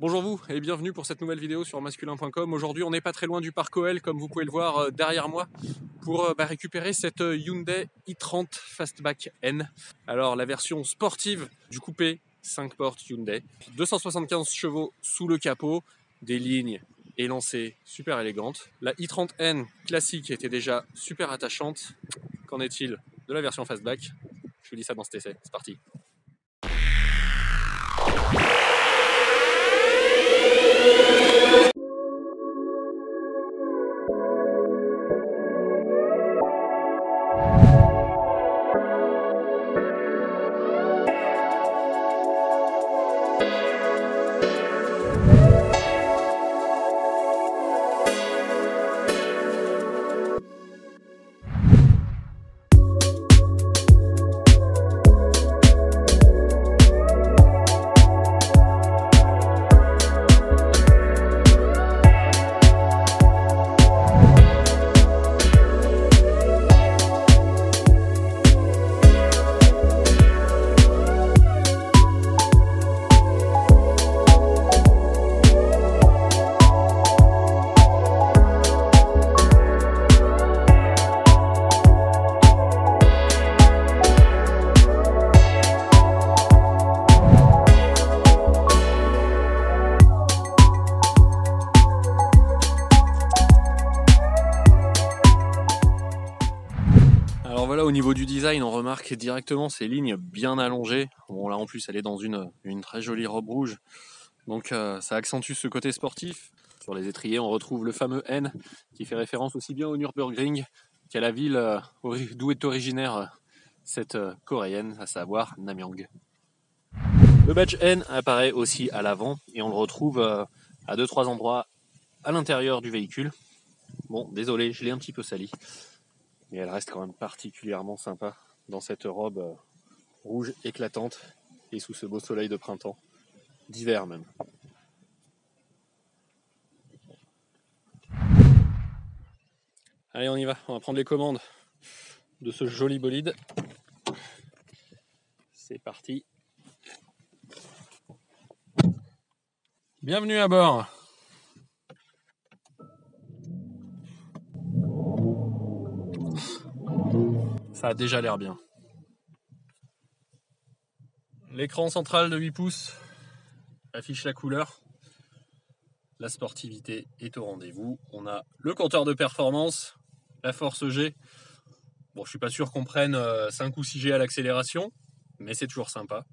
Bonjour vous et bienvenue pour cette nouvelle vidéo sur masculin.com. Aujourd'hui on n'est pas très loin du parc OL comme vous pouvez le voir derrière moi pour récupérer cette Hyundai i30 Fastback N. Alors la version sportive du coupé 5 portes Hyundai, 275 chevaux sous le capot, des lignes élancées super élégantes. La i30N classique était déjà super attachante. Qu'en est-il de la version Fastback? Je vous dis ça dans cet essai, c'est parti. Alors voilà, au niveau du design, on remarque directement ces lignes bien allongées. Bon là en plus elle est dans une très jolie robe rouge, donc ça accentue ce côté sportif. Sur les étriers on retrouve le fameux N qui fait référence aussi bien au Nürburgring qu'à la ville d'où est originaire cette coréenne, à savoir Namyang. Le badge N apparaît aussi à l'avant et on le retrouve à 2-3 endroits à l'intérieur du véhicule. Bon désolé, je l'ai un petit peu sali. Et elle reste quand même particulièrement sympa dans cette robe rouge éclatante et sous ce beau soleil de printemps, d'hiver même. Allez, on y va, on va prendre les commandes de ce joli bolide. C'est parti. Bienvenue à bord. Ça a déjà l'air bien. L'écran central de 8 pouces affiche la couleur. La sportivité est au rendez-vous. On a le compteur de performance, la force G. Bon, je suis pas sûr qu'on prenne 5 ou 6 G à l'accélération, mais c'est toujours sympa.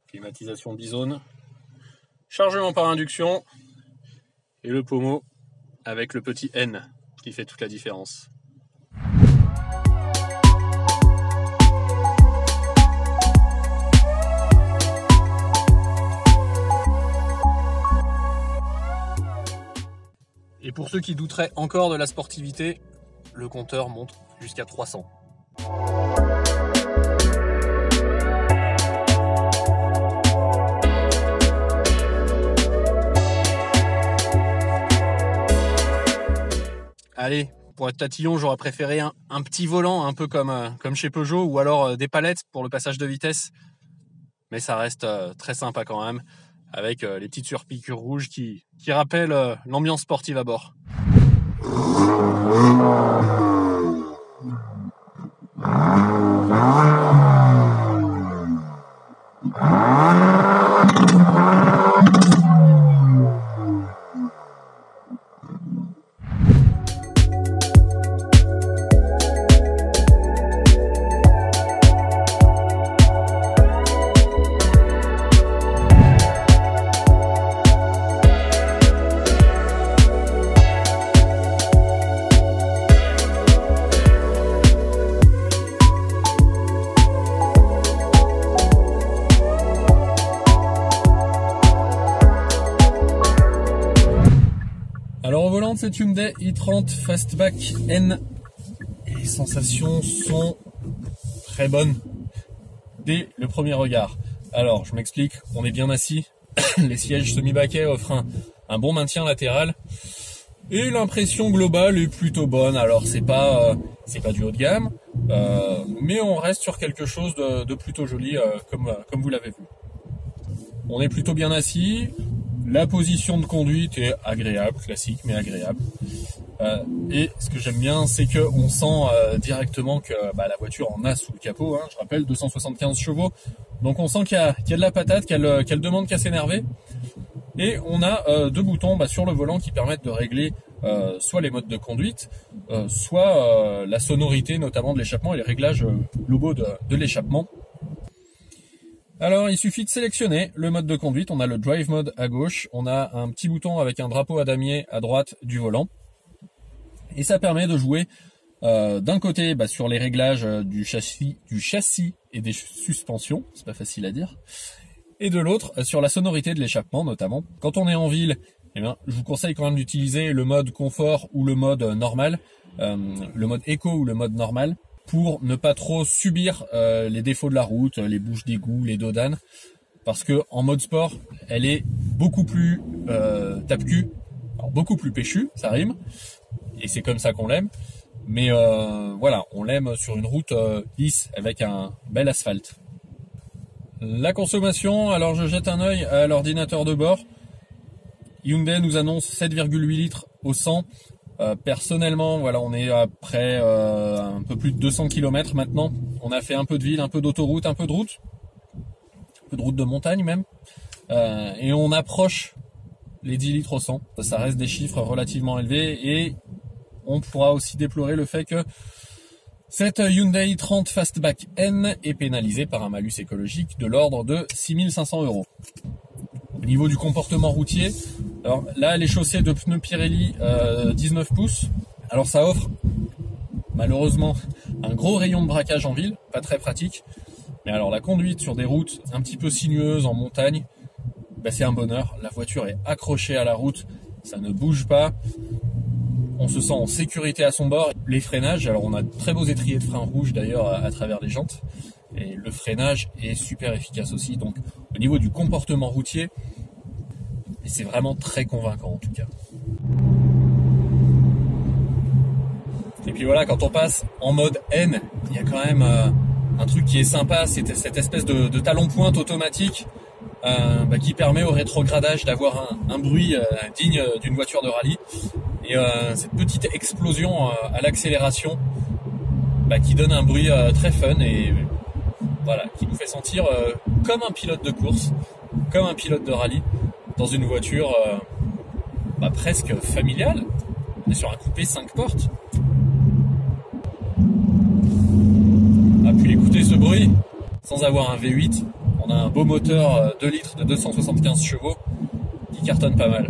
Climatisation bizone. Chargement par induction. Et le pommeau avec le petit N qui fait toute la différence. Et pour ceux qui douteraient encore de la sportivité, le compteur monte jusqu'à 300. Allez, pour être tatillon, j'aurais préféré un petit volant, un peu comme chez Peugeot, ou alors des palettes pour le passage de vitesse. Mais ça reste très sympa quand même, avec les petites surpiqûres rouges qui rappellent l'ambiance sportive à bord. Alors au volant de cette Hyundai i30 Fastback N, les sensations sont très bonnes dès le premier regard. Alors je m'explique, on est bien assis, les sièges semi-baquets offrent un bon maintien latéral. Et l'impression globale est plutôt bonne. Alors c'est pas du haut de gamme, mais on reste sur quelque chose de plutôt joli, comme vous l'avez vu. On est plutôt bien assis. La position de conduite est agréable, classique mais agréable. Et ce que j'aime bien, c'est qu'on sent directement que la voiture en a sous le capot. Je rappelle, 275 chevaux. Donc on sent qu'il y a de la patate, qu'elle demande qu'à s'énerver. Et on a deux boutons sur le volant qui permettent de régler soit les modes de conduite, soit la sonorité notamment de l'échappement et les réglages globaux de l'échappement. Alors il suffit de sélectionner le mode de conduite. On a le Drive Mode à gauche, on a un petit bouton avec un drapeau à damier à droite du volant. Et ça permet de jouer d'un côté sur les réglages du châssis et des suspensions, c'est pas facile à dire, et de l'autre sur la sonorité de l'échappement notamment. Quand on est en ville, je vous conseille quand même d'utiliser le mode confort ou le mode normal, le mode éco ou le mode normal, pour ne pas trop subir les défauts de la route, les bouches d'égout, les dos d'âne, parce que en mode sport, elle est beaucoup plus tape-cul, alors beaucoup plus péchue, ça rime, et c'est comme ça qu'on l'aime. Mais voilà, on l'aime sur une route lisse avec un bel asphalte. La consommation, alors je jette un œil à l'ordinateur de bord. Hyundai nous annonce 7,8 litres au 100. Personnellement, voilà, on est après un peu plus de 200 km maintenant. On a fait un peu de ville, un peu d'autoroute, un peu de route de montagne même. Et on approche les 10 litres au 100. Ça reste des chiffres relativement élevés et on pourra aussi déplorer le fait que cette Hyundai i30 Fastback N est pénalisée par un malus écologique de l'ordre de 6 500 €. Au niveau du comportement routier, alors là elle est chaussée de pneus Pirelli 19 pouces. Alors ça offre malheureusement un gros rayon de braquage en ville, pas très pratique. Mais alors la conduite sur des routes un petit peu sinueuses en montagne, c'est un bonheur. La voiture est accrochée à la route, ça ne bouge pas. On se sent en sécurité à son bord. Les freinages, alors on a de très beaux étriers de frein rouges d'ailleurs à travers les jantes. Et le freinage est super efficace aussi. Donc au niveau du comportement routier, c'est vraiment très convaincant en tout cas. Et puis voilà, quand on passe en mode N, il y a quand même un truc qui est sympa, c'est cette espèce de talon-pointe automatique qui permet au rétrogradage d'avoir un bruit digne d'une voiture de rallye. Et cette petite explosion à l'accélération qui donne un bruit très fun et voilà, qui nous fait sentir comme un pilote de course, comme un pilote de rallye dans une voiture presque familiale. On est sur un coupé 5 portes. Puis écoutez ce bruit, sans avoir un V8, on a un beau moteur 2 litres de 275 chevaux qui cartonne pas mal.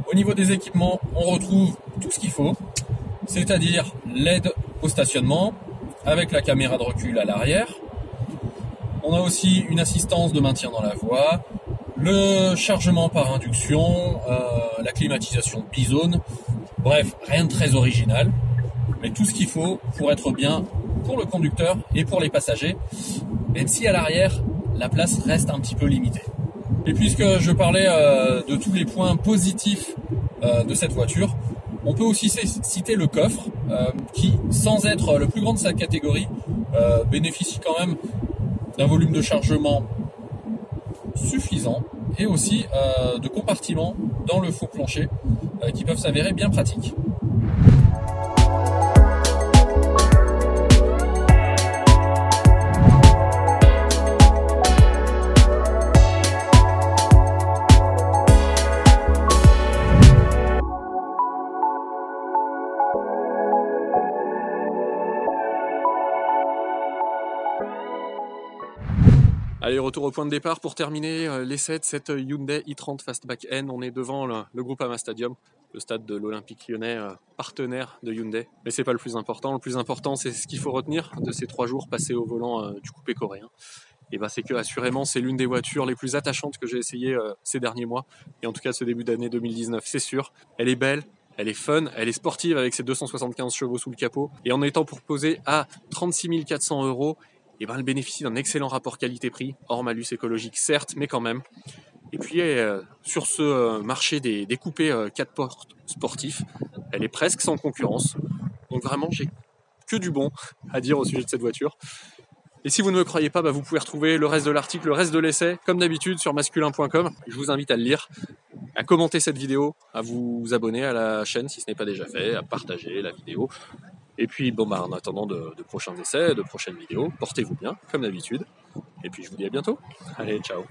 Au niveau des équipements, on retrouve tout ce qu'il faut, c'est-à-dire l'aide au stationnement avec la caméra de recul à l'arrière. On a aussi une assistance de maintien dans la voie, le chargement par induction, la climatisation bizone. Bref, rien de très original, mais tout ce qu'il faut pour être bien pour le conducteur et pour les passagers, même si à l'arrière, la place reste un petit peu limitée. Et puisque je parlais de tous les points positifs de cette voiture, on peut aussi citer le coffre qui, sans être le plus grand de sa catégorie, bénéficie quand même d'un volume de chargement suffisant et aussi de compartiments dans le faux plancher qui peuvent s'avérer bien pratiques. Allez, retour au point de départ pour terminer l'essai de cette Hyundai i30 Fastback N. On est devant le Groupama Stadium, le stade de l'Olympique Lyonnais, partenaire de Hyundai. Mais c'est pas le plus important. Le plus important, c'est ce qu'il faut retenir de ces 3 jours passés au volant du coupé coréen. Et c'est que assurément, c'est l'une des voitures les plus attachantes que j'ai essayé ces derniers mois. Et en tout cas, ce début d'année 2019, c'est sûr. Elle est belle. Elle est fun, elle est sportive avec ses 275 chevaux sous le capot. Et en étant proposée à 36 400 €, elle bénéficie d'un excellent rapport qualité-prix, hors malus écologique certes, mais quand même. Et puis sur ce marché des coupés 4 portes sportifs, elle est presque sans concurrence. Donc vraiment, j'ai que du bon à dire au sujet de cette voiture. Et si vous ne me croyez pas, vous pouvez retrouver le reste de l'article, le reste de l'essai, comme d'habitude sur masculin.com. Je vous invite à le lire, à commenter cette vidéo, à vous abonner à la chaîne si ce n'est pas déjà fait, à partager la vidéo. Et puis en attendant de prochains essais, de prochaines vidéos, portez-vous bien, comme d'habitude. Et puis je vous dis à bientôt. Allez, ciao.